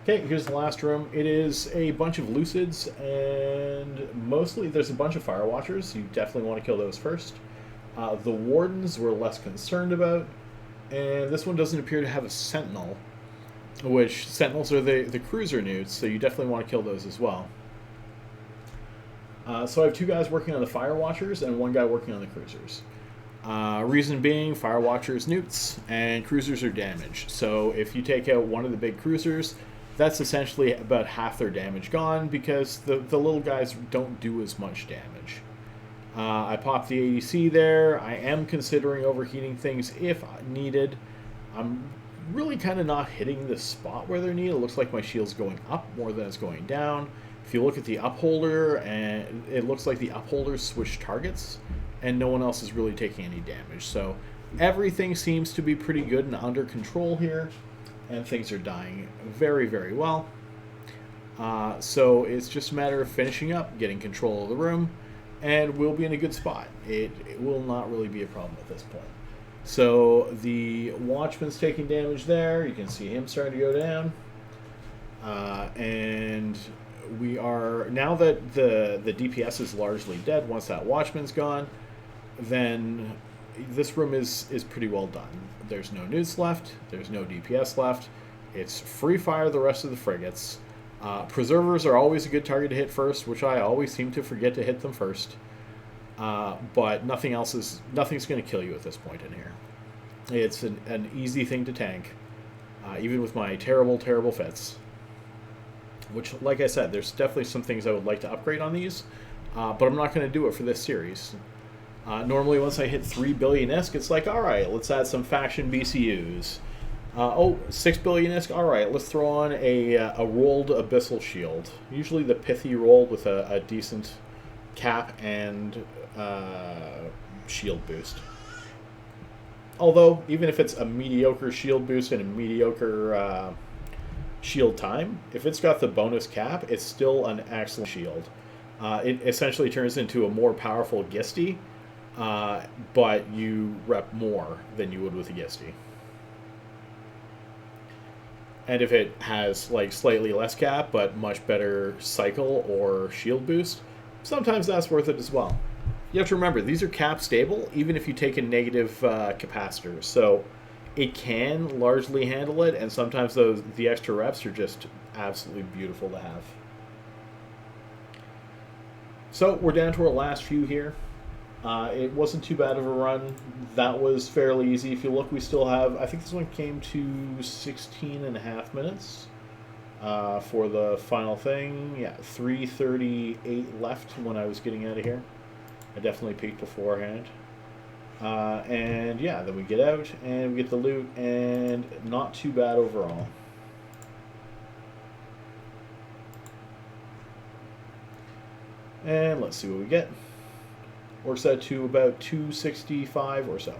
Okay, here's the last room. It is a bunch of Lucids, and mostly there's a bunch of Fire Watchers. You definitely want to kill those first. The Wardens we're less concerned about, and this one doesn't appear to have a Sentinel, which Sentinels are the cruiser Neuts, so you definitely want to kill those as well. So I have two guys working on the Fire Watchers and one guy working on the cruisers. Reason being, Fire Watchers Neuts and cruisers are damaged. So if you take out one of the big cruisers, that's essentially about half their damage gone because the little guys don't do as much damage. I popped the ADC there. I am considering overheating things if needed. I'm really kind of not hitting the spot where they're needed. It looks like my shield's going up more than it's going down. If you look at the upholder, and it looks like the upholder switched targets, and no one else is really taking any damage. So everything seems to be pretty good and under control here, and things are dying very, very well. So it's just a matter of finishing up, getting control of the room, and we'll be in a good spot. It will not really be a problem at this point. So the Watchman's taking damage there. You can see him starting to go down. And we are, now that the DPS is largely dead, once that Watchman's gone, then this room is pretty well done. There's no Neuts left. There's no DPS left. It's free fire the rest of the frigates. Preservers are always a good target to hit first, which I always seem to forget to hit them first. But nothing's going to kill you at this point in here. It's an easy thing to tank, even with my terrible, terrible fits. Which, like I said, there's definitely some things I would like to upgrade on these, but I'm not going to do it for this series. Normally, once I hit 3 billion ISK, it's like, all right, let's add some faction BCUs. 6 billion ISK, all right, let's throw on a rolled Abyssal Shield. Usually the pithy roll with a decent cap and shield boost. Although, even if it's a mediocre shield boost and a mediocre shield time, if it's got the bonus cap, it's still an excellent shield. It essentially turns into a more powerful Gisty, but you rep more than you would with a Gisty. And if it has like slightly less cap but much better cycle or shield boost, sometimes that's worth it as well. You have to remember, these are cap stable even if you take a negative capacitor, so it can largely handle it, and sometimes the extra reps are just absolutely beautiful to have. So we're down to our last few here. It wasn't too bad of a run. That was fairly easy. If you look, we still have, I think this one came to 16 and a half minutes for the final thing. Yeah, 3:38 left when I was getting out of here. I definitely peeked beforehand. And yeah, then we get out and we get the loot, and not too bad overall. And let's see what we get. Works out to about 265 or so.